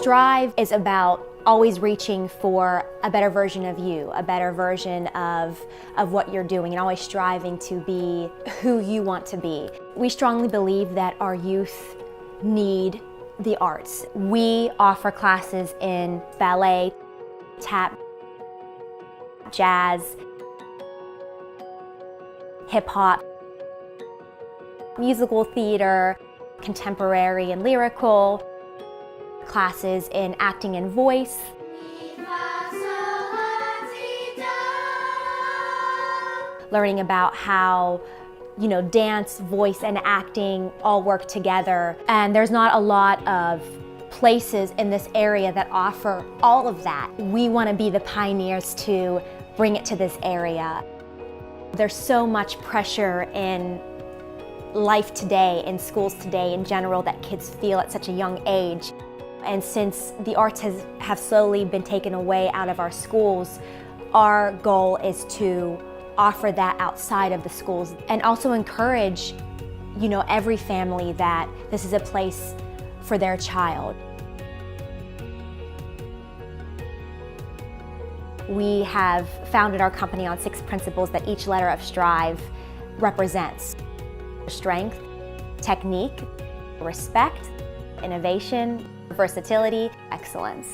Strive is about always reaching for a better version of you, a better version of what you're doing, and always striving to be who you want to be. We strongly believe that our youth need the arts. We offer classes in ballet, tap, jazz, hip-hop, musical theater, contemporary and lyrical, classes in acting and voice. Learning about how, dance, voice, and acting all work together. And there's not a lot of places in this area that offer all of that. We want to be the pioneers to bring it to this area. There's so much pressure in life today, in schools today in general, that kids feel at such a young age. And since the arts have slowly been taken away out of our schools, our goal is to offer that outside of the schools and also encourage, every family that this is a place for their child. We have founded our company on 6 principles that each letter of Strive represents: strength, technique, respect, innovation, versatility, excellence.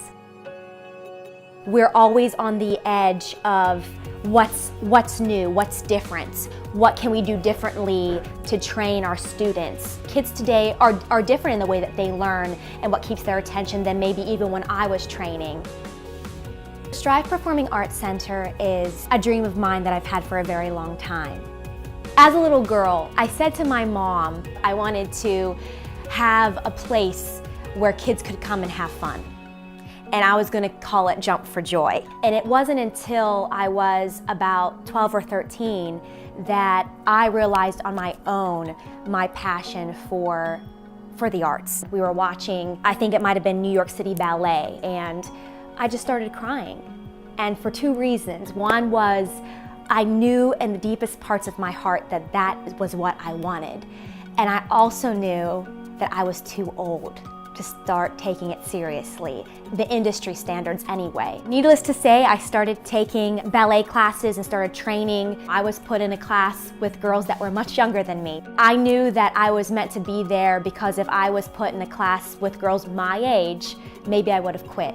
We're always on the edge of what's new, what's different, what can we do differently to train our students. Kids today are different in the way that they learn and what keeps their attention than maybe even when I was training. Strive Performing Arts Center is a dream of mine that I've had for a very long time. As a little girl, I said to my mom I wanted to have a place where kids could come and have fun. And I was gonna call it Jump for Joy. And it wasn't until I was about 12 or 13 that I realized on my own my passion for the arts. We were watching, I think it might have been New York City Ballet, and I just started crying. And for 2 reasons. One was I knew in the deepest parts of my heart that that was what I wanted. And I also knew that I was too old to start taking it seriously, the industry standards anyway. Needless to say, I started taking ballet classes and started training. I was put in a class with girls that were much younger than me. I knew that I was meant to be there because if I was put in a class with girls my age, maybe I would have quit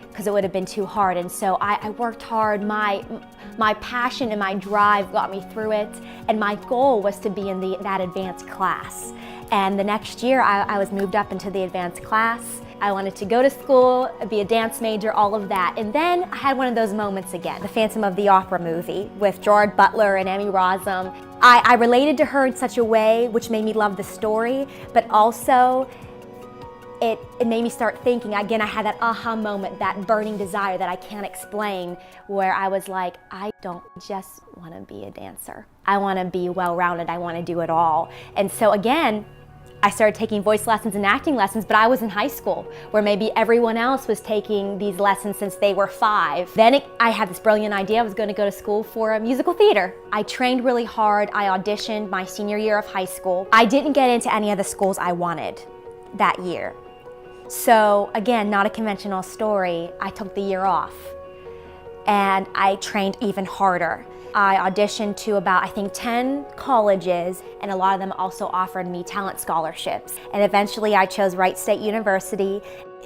because it would have been too hard. And so I worked hard. My passion and my drive got me through it, and my goal was to be in that advanced class. And the next year, I was moved up into the advanced class. I wanted to go to school, be a dance major, all of that. And then I had one of those moments again, the Phantom of the Opera movie with Gerard Butler and Emmy Rossum. I related to her in such a way which made me love the story, but also it made me start thinking. Again, I had that aha moment, that burning desire that I can't explain, where I was like, I don't just want to be a dancer. I want to be well-rounded. I want to do it all. And so again, I started taking voice lessons and acting lessons, but I was in high school, where maybe everyone else was taking these lessons since they were 5. Then I had this brilliant idea. I was going to go to school for a musical theater. I trained really hard. I auditioned my senior year of high school. I didn't get into any of the schools I wanted that year. So again, not a conventional story. I took the year off and I trained even harder. I auditioned to about, I think, 10 colleges, and a lot of them also offered me talent scholarships. And eventually I chose Wright State University.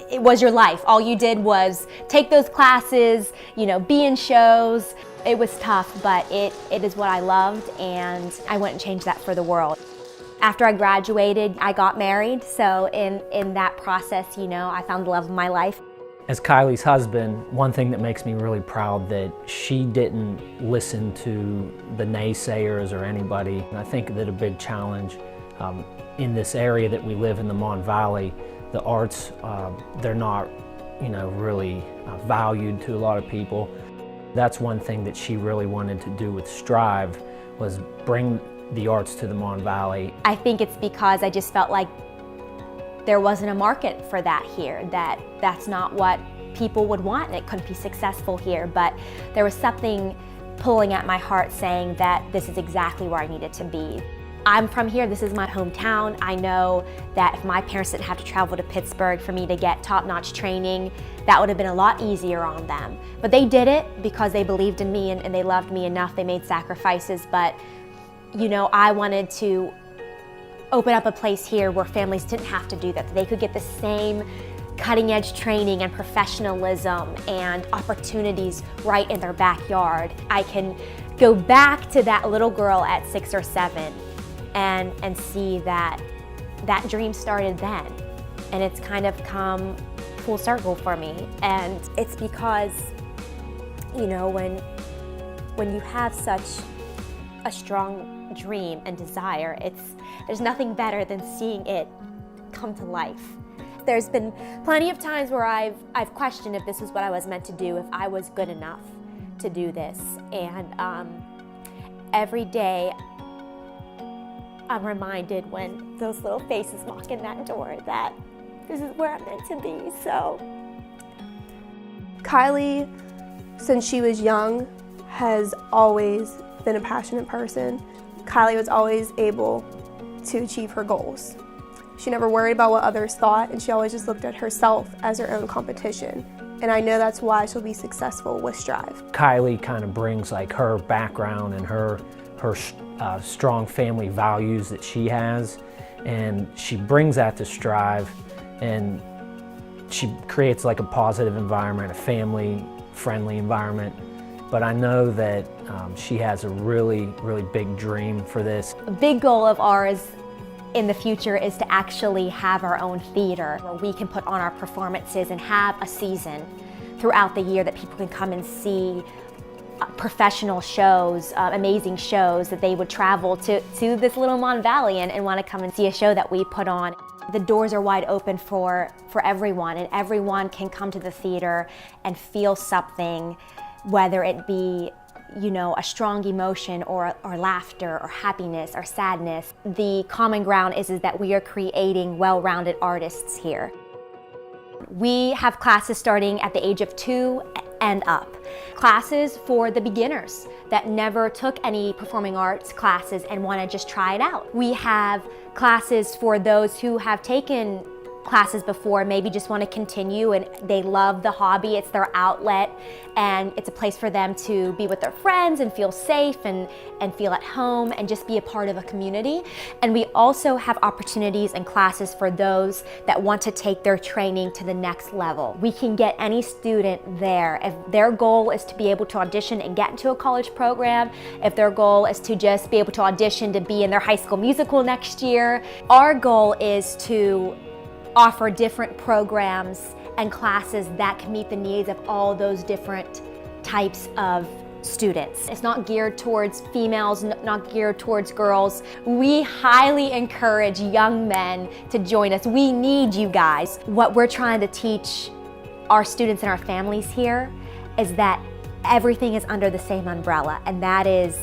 It was your life. All you did was take those classes, be in shows. It was tough, but it is what I loved, and I wouldn't change that for the world. After I graduated, I got married, so in that process, I found the love of my life. As Kylie's husband, one thing that makes me really proud that she didn't listen to the naysayers or anybody. And I think that a big challenge in this area that we live in, the Mon Valley, the arts, they're not, really valued to a lot of people. That's one thing that she really wanted to do with Strive, was bring the arts to the Mon Valley. I think it's because I just felt like there wasn't a market for that here, that's not what people would want, and it couldn't be successful here. But there was something pulling at my heart saying that this is exactly where I needed to be. I'm from here, this is my hometown. I know that if my parents didn't have to travel to Pittsburgh for me to get top-notch training, that would have been a lot easier on them. But they did it because they believed in me and they loved me enough. They made sacrifices, but you know, I wanted to open up a place here where families didn't have to do that. They could get the same cutting edge training and professionalism and opportunities right in their backyard. I can go back to that little girl at 6 or 7 and see that that dream started then. And it's kind of come full circle for me. And it's because, you know, when you have such a strong dream and desire, there's nothing better than seeing it come to life. There's been plenty of times where I've questioned if this was what I was meant to do, if I was good enough to do this. And every day I'm reminded when those little faces walk in that door that this is where I'm meant to be. So Kylie, since she was young, has always been a passionate person. Kylie was always able to achieve her goals. She never worried about what others thought, and she always just looked at herself as her own competition. And I know that's why she'll be successful with Strive. Kylie kind of brings like her background and her strong family values that she has, and she brings that to Strive, and she creates like a positive environment, a family-friendly environment. But I know that she has a really, really big dream for this. A big goal of ours in the future is to actually have our own theater where we can put on our performances and have a season throughout the year that people can come and see professional shows, amazing shows, that they would travel to this little Mon Valley and want to come and see a show that we put on. The doors are wide open for everyone, and everyone can come to the theater and feel something, whether it be, you know, a strong emotion or laughter or happiness or sadness. The common ground is that we are creating well-rounded artists here. We have classes starting at the age of 2 and up. Classes for the beginners that never took any performing arts classes and want to just try it out. We have classes for those who have taken classes before, maybe just want to continue and they love the hobby, it's their outlet, and it's a place for them to be with their friends and feel safe and feel at home and just be a part of a community. And we also have opportunities and classes for those that want to take their training to the next level. We can get any student there. If their goal is to be able to audition and get into a college program, if their goal is to just be able to audition to be in their high school musical next year, our goal is to offer different programs and classes that can meet the needs of all those different types of students. It's not geared towards females, not geared towards girls. We highly encourage young men to join us. We need you guys. What we're trying to teach our students and our families here is that everything is under the same umbrella, and that is,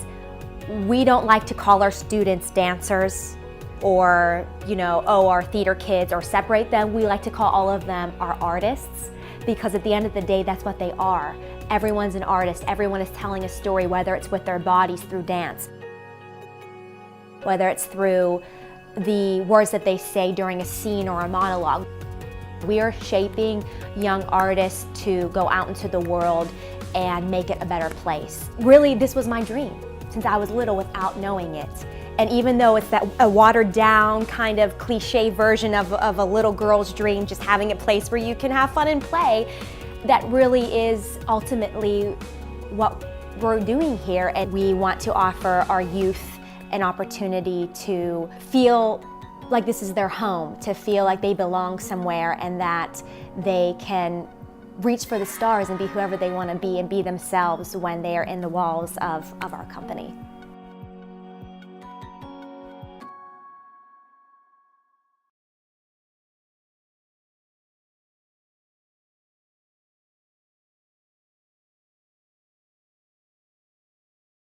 we don't like to call our students dancers or, you know, oh, our theater kids, or separate them. We like to call all of them our artists, because at the end of the day, that's what they are. Everyone's an artist. Everyone is telling a story, whether it's with their bodies through dance, whether it's through the words that they say during a scene or a monologue. We are shaping young artists to go out into the world and make it a better place. Really, this was my dream since I was little without knowing it. And even though it's a watered down kind of cliche version of a little girl's dream, just having a place where you can have fun and play, that really is ultimately what we're doing here. And we want to offer our youth an opportunity to feel like this is their home, to feel like they belong somewhere and that they can reach for the stars and be whoever they want to be and be themselves when they are in the walls of our company.